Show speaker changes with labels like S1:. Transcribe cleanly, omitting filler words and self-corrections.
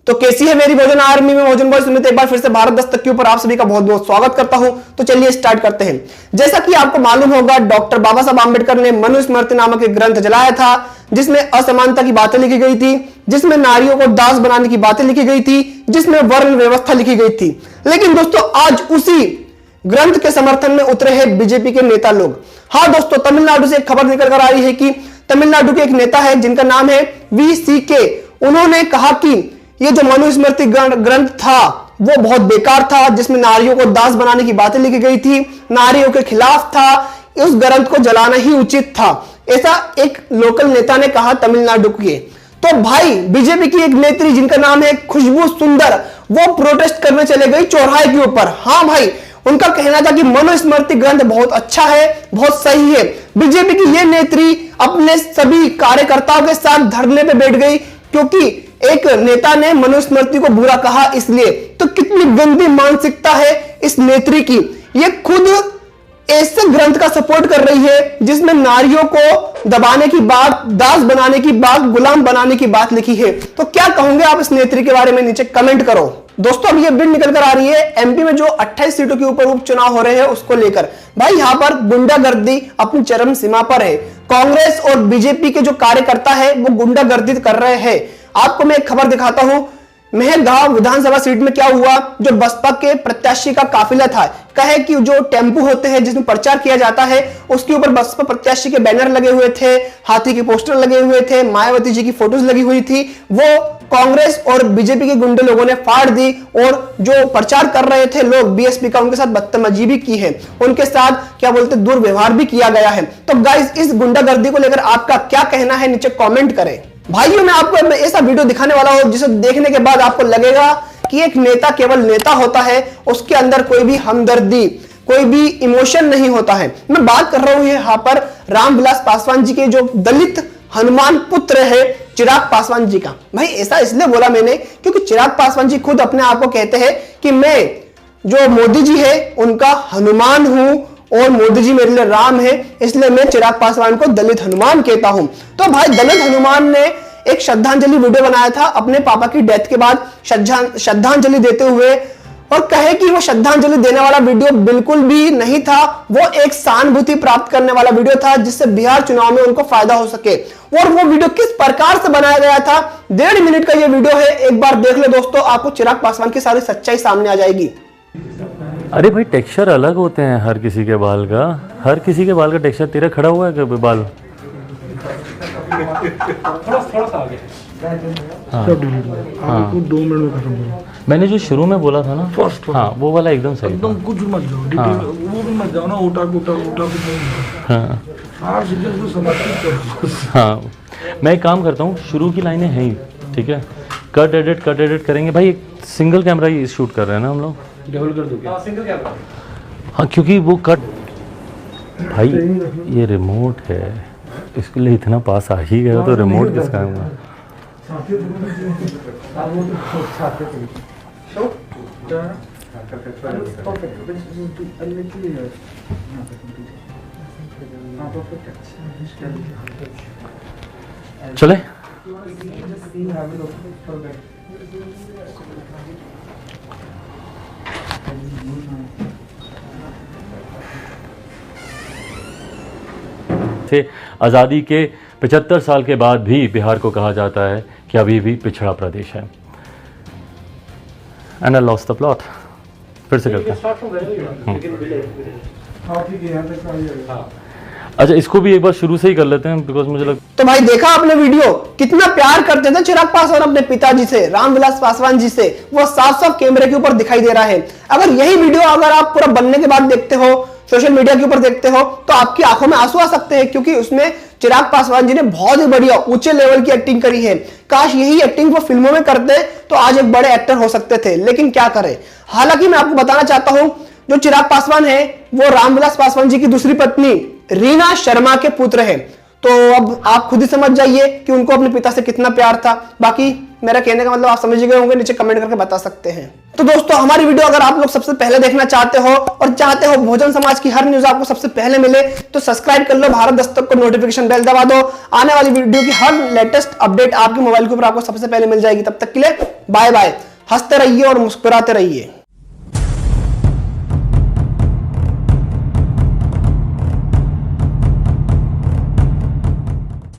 S1: तो कैसी है मेरी भोजन आर्मी में भोजन बॉयज में एक बार फिर से भारत दस्तक के ऊपर आप सभी का बहुत बहुत स्वागत करता हूं। तो चलिए स्टार्ट करते हैं। जैसा कि आपको मालूम होगा, डॉक्टर बाबा साहब आंबेडकर ने मनुस्मृति नामक एक ग्रंथ जलाया था, जिसमें असमानता की बातें लिखी गई थी, जिसमें नारियों को दास बनाने की बातें लिखी गई थी, जिसमें वर्ण व्यवस्था लिखी गई थी। लेकिन दोस्तों आज उसी ग्रंथ के समर्थन में उतरे हैं बीजेपी के नेता लोग। हाँ दोस्तों, तमिलनाडु से एक खबर निकल कर आ रही है कि तमिलनाडु के एक नेता है जिनका नाम है VCK। उन्होंने कहा कि ये जो मनुस्मृति ग्रंथ था वो बहुत बेकार था, जिसमें नारियों को दास बनाने की बातें लिखी गई थी, नारियों के खिलाफ था, उस ग्रंथ को जलाना ही उचित था। ऐसा एक लोकल नेता ने कहा तमिलनाडु के। तो भाई बीजेपी की एक नेत्री जिनका नाम है खुशबू सुंदर, वो प्रोटेस्ट करने चले गई चौराहे के ऊपर। हाँ भाई, उनका कहना था कि मनुस्मृति ग्रंथ बहुत अच्छा है, बहुत सही है। बीजेपी की ये नेत्री अपने सभी कार्यकर्ताओं के साथ धरने पे बैठ गई क्योंकि एक नेता ने मनुस्मृति को बुरा कहा इसलिए। तो कितनी गंदी मानसिकता है इस नेत्री की। ये खुद ऐसे ग्रंथ का सपोर्ट कर रही है जिसमें नारियों को दबाने की बात, दास बनाने की बात, गुलाम बनाने की बात लिखी है। तो क्या कहोगे आप इस नेत्री के बारे में, नीचे कमेंट करो। दोस्तों अब ये बिल निकल कर आ रही है MP में जो 28 सीटों के ऊपर उपचुनाव हो रहे हैं उसको लेकर। भाई यहाँ पर गुंडागर्दी अपनी चरम सीमा पर है। कांग्रेस और बीजेपी के जो कार्यकर्ता है वो गुंडागर्दी कर रहे हैं। आपको मैं एक खबर दिखाता हूं। मेहगांव विधानसभा सीट में क्या हुआ, जो बसपा के प्रत्याशी का काफिला था, कहे कि जो टेम्पू होते हैं जिसमें प्रचार किया जाता है उसके ऊपर बसपा प्रत्याशी के बैनर लगे हुए थे, हाथी के पोस्टर लगे हुए थे, मायावती जी की फोटोज लगी हुई थी। वो कांग्रेस और बीजेपी के गुंडे लोगों ने फाड़ दी और जो प्रचार कर रहे थे लोग BSP का, उनके साथ बदतमीजी भी की है, उनके साथ क्या बोलते दुर्व्यवहार भी किया गया है। तो गाइस इस गुंडागर्दी को लेकर आपका क्या कहना है, नीचे कॉमेंट करें। भाइयों मैं आपको ऐसा वीडियो दिखाने वाला हूं जिसे देखने के बाद आपको लगेगा कि एक नेता केवल नेता होता है, उसके अंदर कोई भी हमदर्दी, कोई भी इमोशन नहीं होता है। मैं बात कर रहा हूं यहाँ पर रामविलास पासवान जी के जो दलित हनुमान पुत्र है चिराग पासवान जी का। भाई ऐसा इसलिए बोला मैंने क्योंकि चिराग पासवान जी खुद अपने आप को कहते हैं कि मैं जो मोदी जी है उनका हनुमान हूं और मोदी जी मेरे लिए राम है, इसलिए मैं चिराग पासवान को दलित हनुमान कहता हूं। तो भाई दलित हनुमान ने एक श्रद्धांजलि वीडियो बनाया था अपने पापा की डेथ के बाद, श्रद्धांजलि देते हुए, और कहे कि वो श्रद्धांजलि देने वाला वीडियो बिल्कुल भी नहीं था, वो एक सहानुभूति प्राप्त करने वाला वीडियो था जिससे बिहार चुनाव में उनको फायदा हो सके। और वो वीडियो किस प्रकार से बनाया गया था, 1.5 मिनट का ये वीडियो है, एक बार देख लो दोस्तों, आपको चिराग पासवान की सारी सच्चाई सामने आ जाएगी।
S2: अरे भाई टेक्सचर अलग होते हैं हर किसी के बाल का, हर किसी के बाल का टेक्सचर। तेरा खड़ा हुआ है क्या बाल? थोड़ा आगे। हाँ, हाँ। 2 मिनट में खत्म करो। मैंने जो शुरू में बोला था ना फर्स्ट, हाँ वो वाला एकदम सही, एकदम कुछ मत जाओ, हाँ। वो भी मत जाओ ना, उठा हाँ हाँ। मैं एक काम करता हूँ, शुरू की लाइनें हैं ही, ठीक है, कट एडिट करेंगे। भाई एक सिंगल कैमरा ही शूट कर रहे हैं ना हम लोग, डबल कर दो। हाँ सिंगल कैमरा, हाँ क्योंकि वो कट, भाई ये रिमोट है, इसके लिए इतना पास आ ही गया तो रिमोट किसका है? चले से आज़ादी के 75 साल के बाद भी बिहार को कहा जाता है कि अभी भी पिछड़ा प्रदेश है। And I lost the plot. फिर से करते हैं। अच्छा इसको भी एक बार शुरू से ही कर लेते हैं बिकॉज मुझे
S1: तो भाई देखा आपने वीडियो, कितना प्यार करते थे चिराग पासवान अपने पिताजी से, रामविलास पासवान जी से, वो साफ साफ कैमरे के ऊपर दिखाई दे रहा है। अगर यही वीडियो अगर आप पूरा बनने के बाद देखते हो, सोशल मीडिया के ऊपर देखते हो, तो आपकी आंखों में आंसू आ सकते हैं क्योंकि उसमें चिराग पासवान जी ने बहुत ही बढ़िया ऊंचे लेवल की एक्टिंग करी है। काश यही एक्टिंग वो फिल्मों में करते तो आज एक बड़े एक्टर हो सकते थे, लेकिन क्या करें। हालांकि मैं आपको बताना चाहता हूं, जो चिराग पासवान है वो रामविलास पासवान जी की दूसरी पत्नी रीना शर्मा के पुत्र है। तो अब आप खुद ही समझ जाइए कि उनको अपने पिता से कितना प्यार था। बाकी मेरा कहने का मतलब आप समझ गए होंगे, नीचे कमेंट करके बता सकते हैं। तो दोस्तों हमारी वीडियो अगर आप लोग सबसे पहले देखना चाहते हो और चाहते हो भोजन समाज की हर न्यूज आपको सबसे पहले मिले तो सब्सक्राइब कर लो भारत दस्तक को, नोटिफिकेशन बेल दबा दो। आने वाली वीडियो की हर लेटेस्ट अपडेट आपके मोबाइल के ऊपर आपको सबसे पहले मिल जाएगी। तब तक के लिए बाय बाय, हंसते रहिए और मुस्कुराते रहिए।